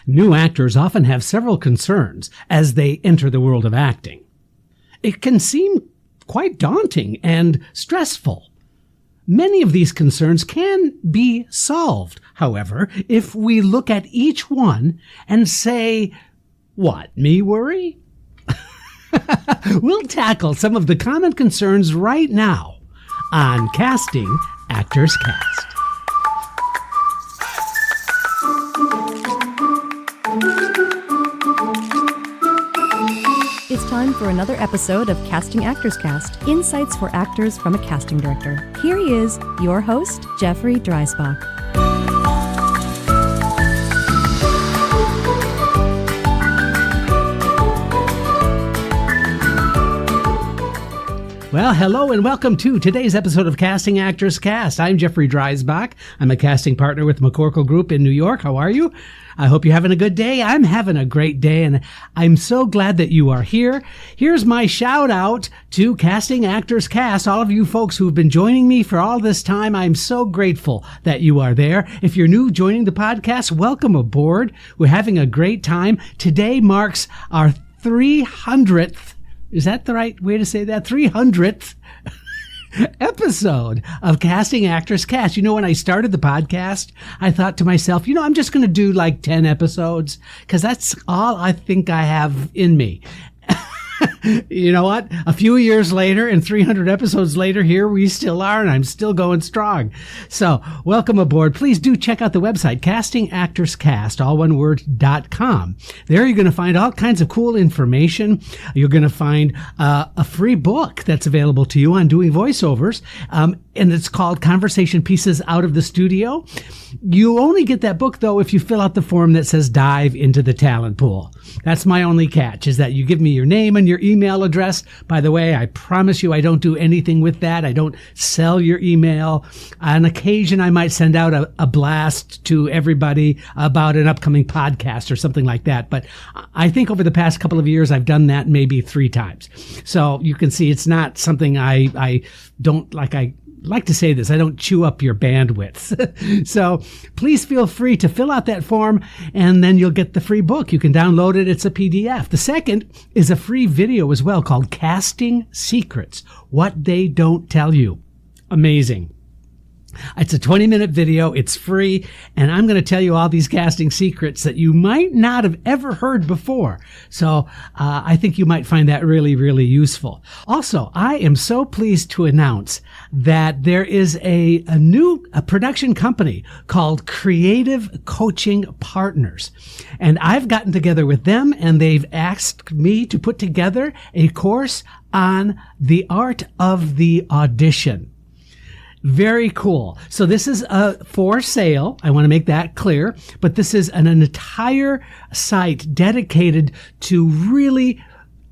New actors often have several concerns as they enter the world of acting. It can seem quite daunting and stressful. Many of these concerns can be solved, however, if we look at each one and say, "What, me worry?" We'll tackle some of the common concerns right now on Casting Actors Cast. It's time for another episode of Casting Actors Cast, insights for actors from a casting director. Here he is, your host, Jeffrey Dreisbach. Well, hello and welcome to today's episode of Casting Actors Cast. I'm Jeffrey Dreisbach. I'm a casting partner with McCorkle Group in New York. How are you? I hope you're having a good day. I'm having a great day, and I'm so glad that you are here. Here's my shout out to Casting Actors Cast. All of you folks who've been joining me for all this time, I'm so grateful that you are there. If you're new joining the podcast, welcome aboard. We're having a great time. Today marks our 300th, is that the right way to say that? 300th episode of Casting Actors Cast. You know, when I started the podcast, I thought to myself, I'm just going to do like 10 episodes because that's all I think I have in me. You know what? A few years later and 300 episodes later, here we still are, and I'm still going strong. So welcome aboard. Please do check out the website, castingactorscast, all one word.com. There you're going to find all kinds of cool information. You're going to find a free book that's available to you on doing voiceovers, and it's called Conversation Pieces Out of the Studio. You only get that book, though, if you fill out the form that says dive into the talent pool. That's my only catch, is that you give me your name and your email address. By the way, I promise you I don't do anything with that. I don't sell your email. On occasion, I might send out a blast to everybody about an upcoming podcast or something like that. But I think over the past couple of years, I've done that maybe 3 times. So you can see it's not something I don't like. I like to say this, I don't chew up your bandwidth. So please feel free to fill out that form, and then you'll get the free book. You can download it. It's a PDF. The second is a free video as well called Casting Secrets, What They Don't Tell You. Amazing. It's a 20-minute video. It's free, and I'm going to tell you all these casting secrets that you might not have ever heard before. So I think you might find that really, really useful. Also, I am so pleased to announce that there is a new production company called Creative Coaching Partners, and I've gotten together with them, and they've asked me to put together a course on the art of the audition. Very cool. So this is for sale. I want to make that clear. But this is an entire site dedicated to really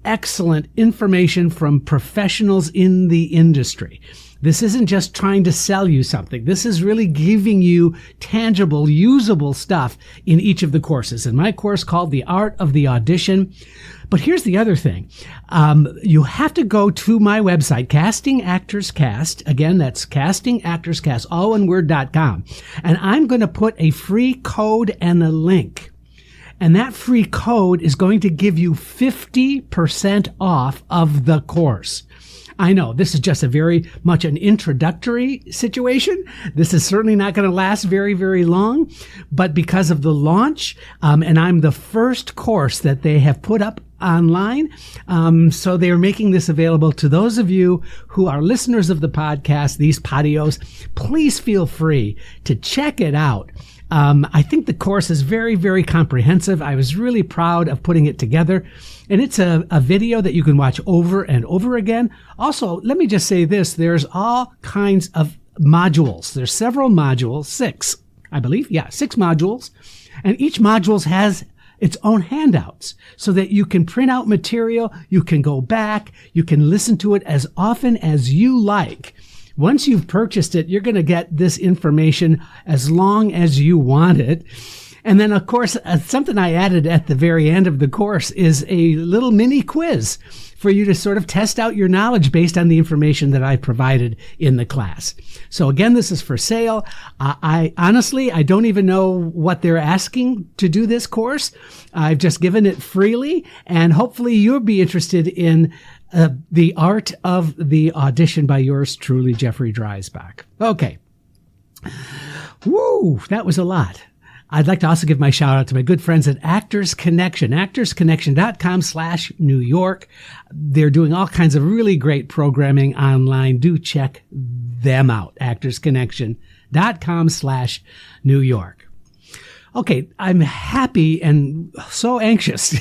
excellent information from professionals in the industry. This isn't just trying to sell you something. This is really giving you tangible, usable stuff in each of the courses. In my course called The Art of the Audition. But here's the other thing. You have to go to my website, Casting Actors Cast. Again, that's Casting Actors Cast, all one word.com. And I'm going to put a free code and a link. And that free code is going to give you 50% off of the course. I know this is just a very much an introductory situation. This is certainly not going to last very, very long, but because of the launch, and I'm the first course that they have put up online, so they're making this available to those of you who are listeners of the podcast, these podios. Please feel free to check it out. I think the course is very, very comprehensive. I was really proud of putting it together. And it's a video that you can watch over and over again. Also, let me just say this. There's all kinds of modules. There's several modules, 6, I believe. Yeah, 6 modules. And each module has its own handouts so that you can print out material. You can go back. You can listen to it as often as you like. Once you've purchased it, you're going to get this information as long as you want it. And then, of course, something I added at the very end of the course is a little mini quiz for you to sort of test out your knowledge based on the information that I provided in the class. So again, this is for sale. I honestly don't even know what they're asking to do this course. I've just given it freely, and hopefully you'll be interested in the art of the audition by yours truly, Jeffrey Dreisbach. Okay. Woo, that was a lot. I'd like to also give my shout out to my good friends at Actors Connection, actorsconnection.com/New York. They're doing all kinds of really great programming online. Do check them out, actorsconnection.com/New York. Okay, I'm happy and so anxious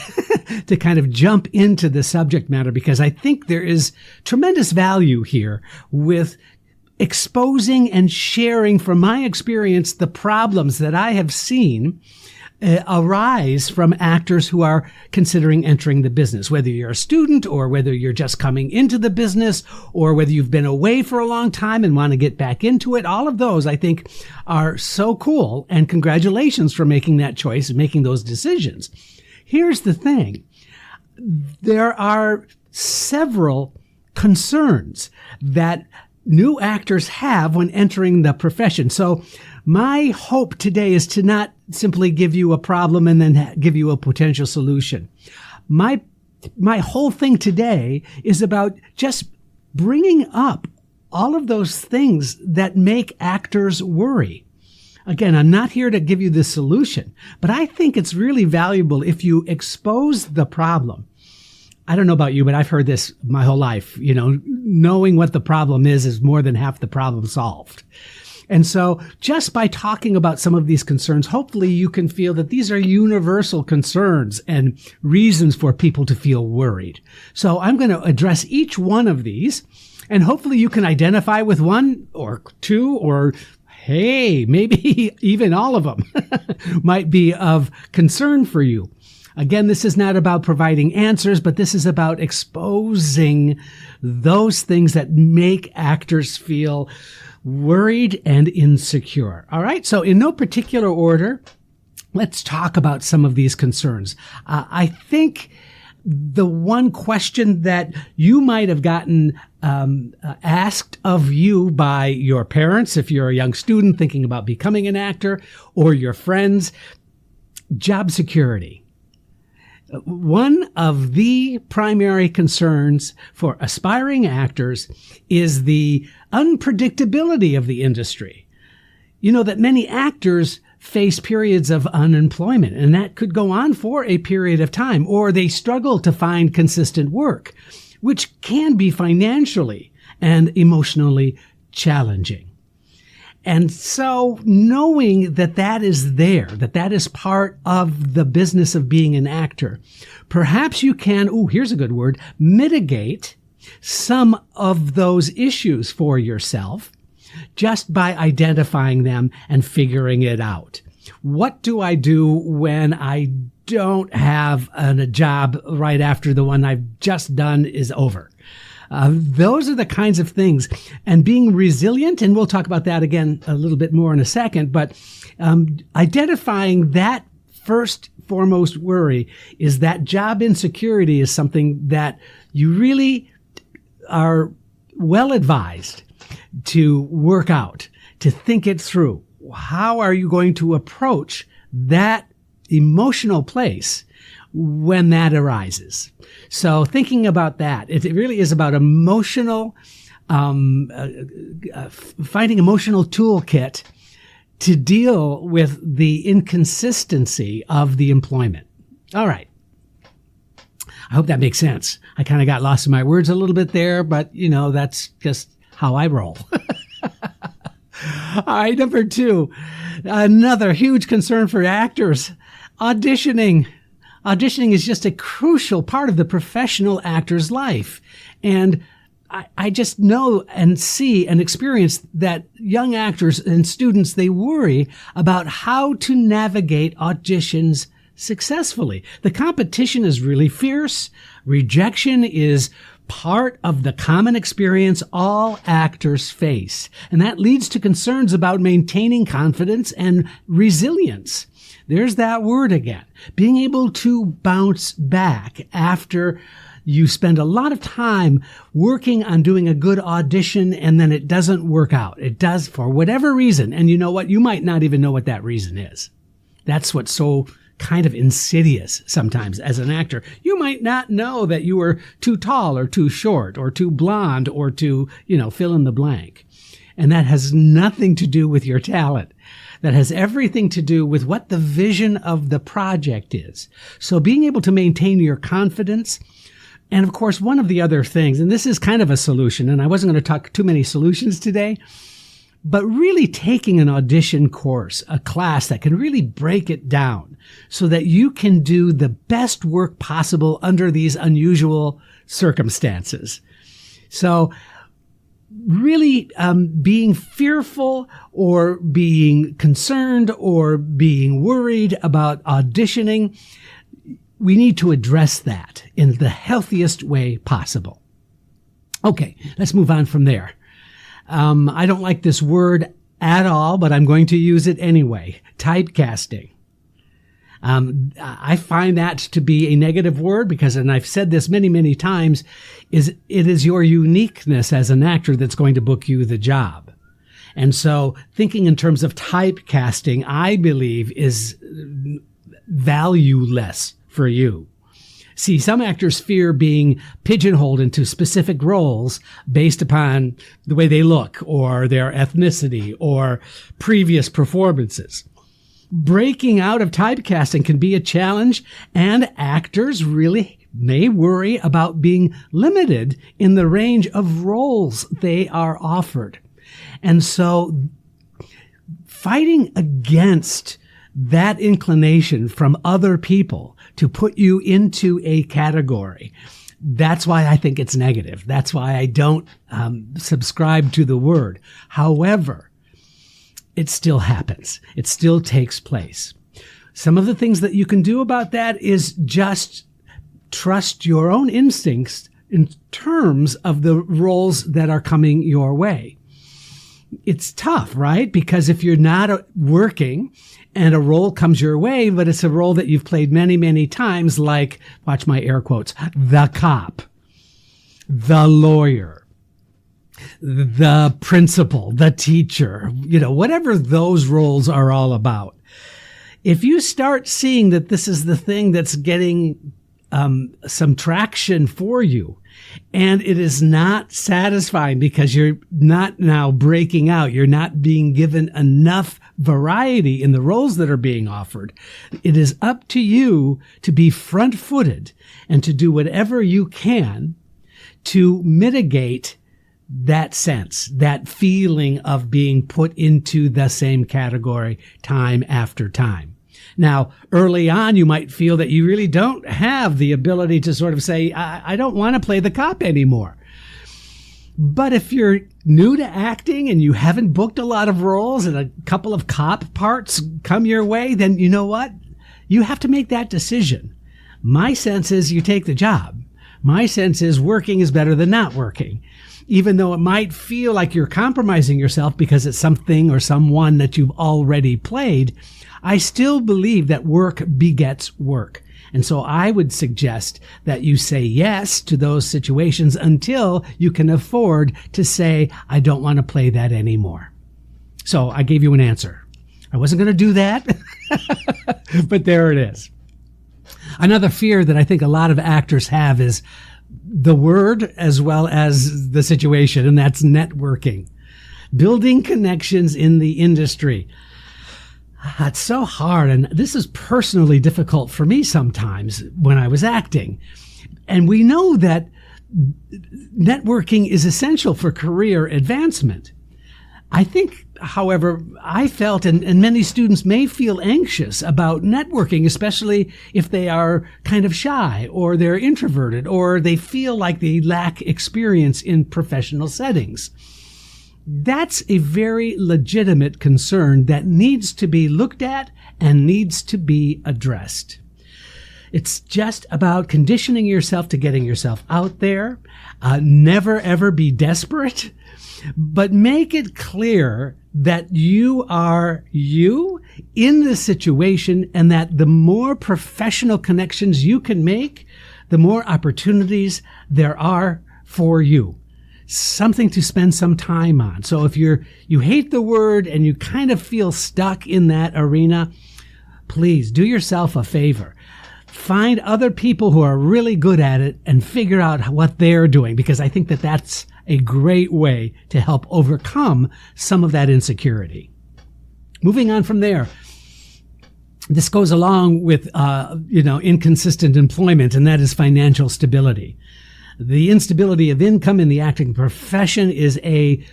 to kind of jump into the subject matter because I think there is tremendous value here with exposing and sharing from my experience the problems that I have seen arise from actors who are considering entering the business, whether you're a student or whether you're just coming into the business or whether you've been away for a long time and want to get back into it. All of those, I think, are so cool, and congratulations for making that choice and making those decisions. Here's the thing. There are several concerns that new actors have when entering the profession. So my hope today is to not simply give you a problem and then give you a potential solution. My whole thing today is about just bringing up all of those things that make actors worry. Again, I'm not here to give you the solution, but I think it's really valuable if you expose the problem. I don't know about you, but I've heard this my whole life. You know, knowing what the problem is more than half the problem solved. And so just by talking about some of these concerns, hopefully you can feel that these are universal concerns and reasons for people to feel worried. So I'm going to address each one of these, and hopefully you can identify with one or two, or hey, maybe even all of them might be of concern for you. Again, this is not about providing answers, but this is about exposing those things that make actors feel worried and insecure. All right, so in no particular order, let's talk about some of these concerns. I think the one question that you might have gotten asked of you by your parents, if you're a young student thinking about becoming an actor, or your friends, job security. One of the primary concerns for aspiring actors is the unpredictability of the industry. You know that many actors face periods of unemployment, and that could go on for a period of time, or they struggle to find consistent work, which can be financially and emotionally challenging. And so knowing that that is there, that is part of the business of being an actor, perhaps you can, here's a good word, mitigate some of those issues for yourself just by identifying them and figuring it out. What do I do when I don't have a job right after the one I've just done is over? Those are the kinds of things. And being resilient, and we'll talk about that again a little bit more in a second, but identifying that first foremost worry is that job insecurity is something that you really are well advised to work out, to think it through. How are you going to approach that emotional place when that arises? So thinking about that, it really is about emotional, finding emotional toolkit to deal with the inconsistency of the employment. All right. I hope that makes sense. I kind of got lost in my words a little bit there, but that's just how I roll. All right. Number 2, another huge concern for actors, auditioning. Auditioning is just a crucial part of the professional actor's life. And I just know and see and experience that young actors and students, they worry about how to navigate auditions successfully. The competition is really fierce. Rejection is part of the common experience all actors face. And that leads to concerns about maintaining confidence and resilience. There's that word again. Being able to bounce back after you spend a lot of time working on doing a good audition and then it doesn't work out. It does for whatever reason. And you know what? You might not even know what that reason is. That's what's so kind of insidious sometimes as an actor. You might not know that you were too tall or too short or too blonde or too, fill in the blank. And that has nothing to do with your talent. That has everything to do with what the vision of the project is. So being able to maintain your confidence. And of course, one of the other things, and this is kind of a solution, and I wasn't going to talk too many solutions today, but really taking an audition course, a class that can really break it down so that you can do the best work possible under these unusual circumstances. So really being fearful or being concerned or being worried about auditioning, we need to address that in the healthiest way possible. Okay, let's move on from there. I don't like this word at all, but I'm going to use it anyway. Typecasting. I find that to be a negative word because, and I've said this many, many times, it is your uniqueness as an actor that's going to book you the job. And so thinking in terms of typecasting, I believe is valueless for you. See, some actors fear being pigeonholed into specific roles based upon the way they look or their ethnicity or previous performances. Breaking out of typecasting can be a challenge, and actors really may worry about being limited in the range of roles they are offered. And so fighting against that inclination from other people to put you into a category, that's why I think it's negative. That's why I don't subscribe to the word. However, it still happens. It still takes place. Some of the things that you can do about that is just trust your own instincts in terms of the roles that are coming your way. It's tough, right? Because if you're not working and a role comes your way, but it's a role that you've played many, many times, like, watch my air quotes, the cop, the lawyer, the principal, the teacher, whatever those roles are all about. If you start seeing that this is the thing that's getting some traction for you, and it is not satisfying because you're not now breaking out, you're not being given enough variety in the roles that are being offered, it is up to you to be front-footed and to do whatever you can to mitigate that sense, that feeling of being put into the same category time after time. Now, early on, you might feel that you really don't have the ability to sort of say, I don't want to play the cop anymore. But if you're new to acting and you haven't booked a lot of roles and a couple of cop parts come your way, then you know what? You have to make that decision. My sense is you take the job. My sense is working is better than not working. Even though it might feel like you're compromising yourself because it's something or someone that you've already played, I still believe that work begets work. And so I would suggest that you say yes to those situations until you can afford to say, I don't want to play that anymore. So I gave you an answer. I wasn't going to do that, but there it is. Another fear that I think a lot of actors have is the word as well as the situation, and that's networking. Building connections in the industry. It's so hard, and this is personally difficult for me sometimes when I was acting. And we know that networking is essential for career advancement. I think, however, I felt, and many students may feel anxious about networking, especially if they are kind of shy, or they're introverted, or they feel like they lack experience in professional settings. That's a very legitimate concern that needs to be looked at and needs to be addressed. It's just about conditioning yourself to getting yourself out there. Never, ever be desperate, but make it clear that you are you in this situation, and that the more professional connections you can make, the more opportunities there are for you. Something to spend some time on. So if you hate the word and you kind of feel stuck in that arena, please do yourself a favor. Find other people who are really good at it and figure out what they're doing, because I think that that's a great way to help overcome some of that insecurity. Moving on from there, this goes along with, inconsistent employment, and that is financial stability. The instability of income in the acting profession is a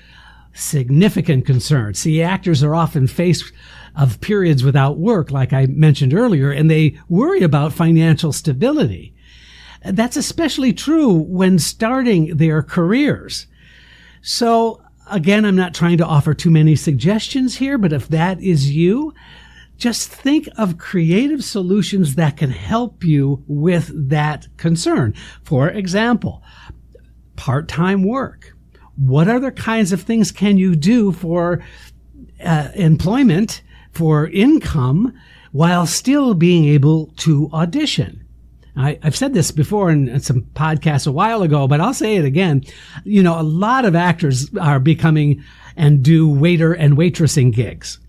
significant concern. See, actors are often faced of periods without work, like I mentioned earlier, and they worry about financial stability. That's especially true when starting their careers. So, again, I'm not trying to offer too many suggestions here, but if that is you, just think of creative solutions that can help you with that concern. For example, part-time work. What other kinds of things can you do for employment, for income, while still being able to audition? I've said this before in some podcasts a while ago, but I'll say it again. A lot of actors are becoming and do waiter and waitressing gigs.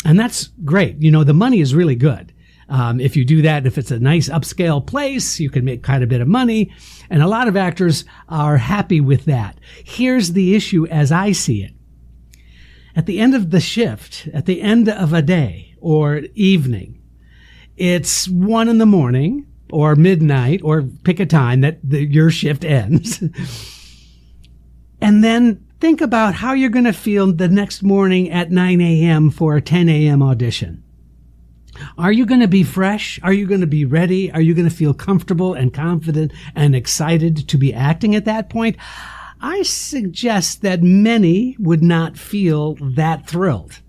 And that's great. The money is really good. If you do that, if it's a nice upscale place, you can make quite a bit of money. And a lot of actors are happy with that. Here's the issue as I see it. At the end of the shift, at the end of a day or evening, it's 1 a.m. or midnight, or pick a time that your shift ends. And then think about how you're going to feel the next morning at 9 a.m. for a 10 a.m. audition. Are you going to be fresh? Are you going to be ready? Are you going to feel comfortable and confident and excited to be acting at that point? I suggest that many would not feel that thrilled.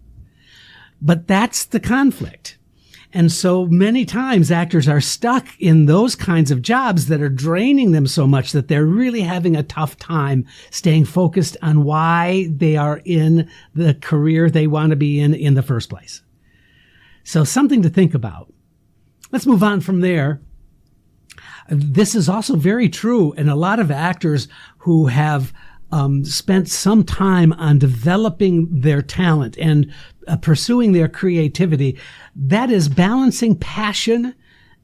But that's the conflict. And so many times actors are stuck in those kinds of jobs that are draining them so much that they're really having a tough time staying focused on why they are in the career they want to be in the first place. So something to think about. Let's move on from there. This is also very true in a lot of actors who have spent some time on developing their talent and pursuing their creativity. That is balancing passion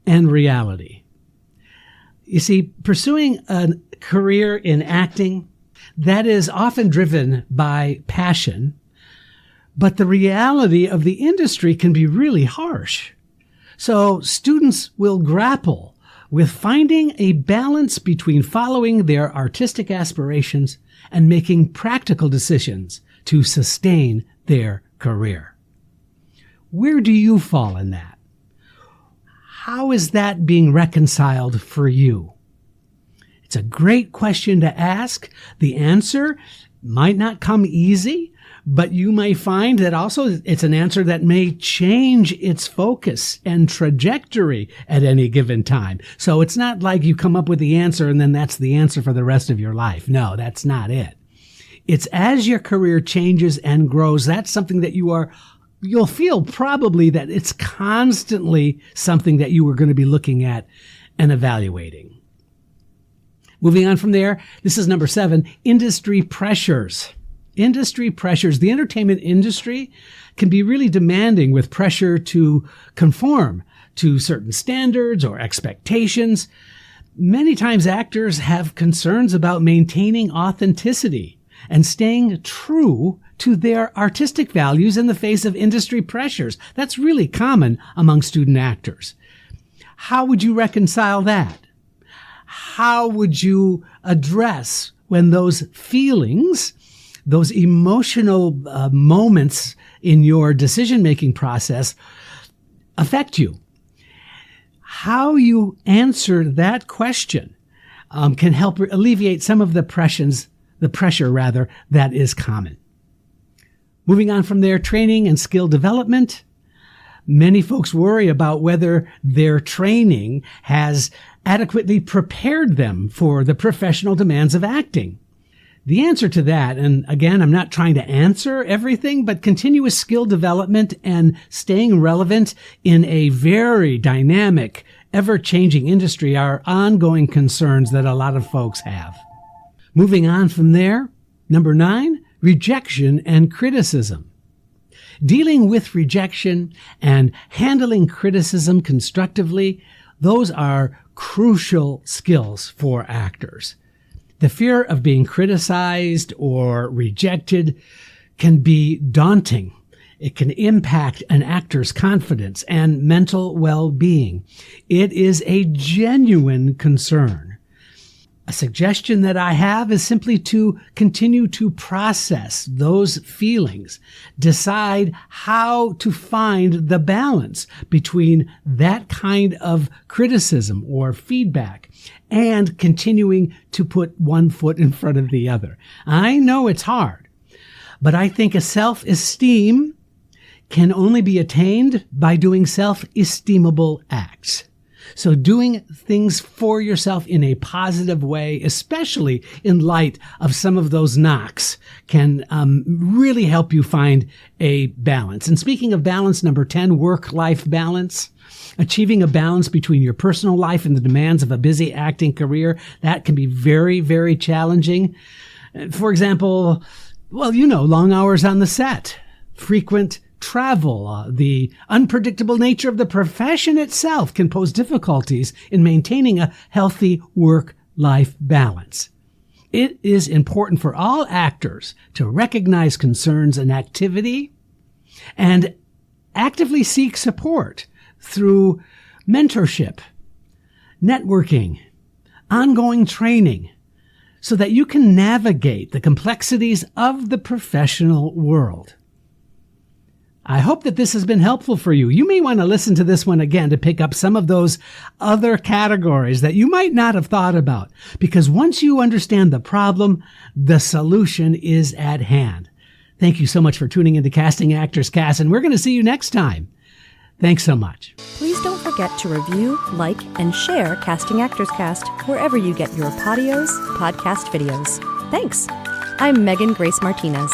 and reality. You see, pursuing a career in acting, that is often driven by passion, but the reality of the industry can be really harsh. So students will grapple with finding a balance between following their artistic aspirations and making practical decisions to sustain their career. Where do you fall in that? How is that being reconciled for you? It's a great question to ask. The answer might not come easy, but you may find that also it's an answer that may change its focus and trajectory at any given time. So it's not like you come up with the answer and then that's the answer for the rest of your life. No, that's not it. It's as your career changes and grows, that's something that you'll feel probably that it's constantly something that you are going to be looking at and evaluating. Moving on from there, this is number 7, industry pressures. Industry pressures. The entertainment industry can be really demanding with pressure to conform to certain standards or expectations. Many times actors have concerns about maintaining authenticity and staying true to their artistic values in the face of industry pressures. That's really common among student actors. How would you reconcile that? How would you address when those feelings, those emotional moments in your decision-making process affect you? How you answer that question can help alleviate some of the pressure that is common. Moving on from there, training and skill development. Many folks worry about whether their training has adequately prepared them for the professional demands of acting. The answer to that, and again, I'm not trying to answer everything, but continuous skill development and staying relevant in a very dynamic, ever-changing industry are ongoing concerns that a lot of folks have. Moving on from there, number 9, rejection and criticism. Dealing with rejection and handling criticism constructively, those are crucial skills for actors. The fear of being criticized or rejected can be daunting. It can impact an actor's confidence and mental well-being. It is a genuine concern. A suggestion that I have is simply to continue to process those feelings, decide how to find the balance between that kind of criticism or feedback and continuing to put one foot in front of the other. I know it's hard, but I think a self-esteem can only be attained by doing self-esteemable acts. So doing things for yourself in a positive way, especially in light of some of those knocks, can really help you find a balance. And speaking of balance, number 10, work-life balance. Achieving a balance between your personal life and the demands of a busy acting career, that can be very, very challenging. For example, long hours on the set, frequent travel, the unpredictable nature of the profession itself can pose difficulties in maintaining a healthy work-life balance. It is important for all actors to recognize concerns and activity and actively seek support through mentorship, networking, ongoing training, so that you can navigate the complexities of the professional world. I hope that this has been helpful for you. You may want to listen to this one again to pick up some of those other categories that you might not have thought about, because once you understand the problem, the solution is at hand. Thank you so much for tuning into Casting Actors Cast, and we're going to see you next time. Thanks so much. Please don't forget to review, like, and share Casting Actors Cast wherever you get your podcast videos. Thanks. I'm Megan Grace Martinez.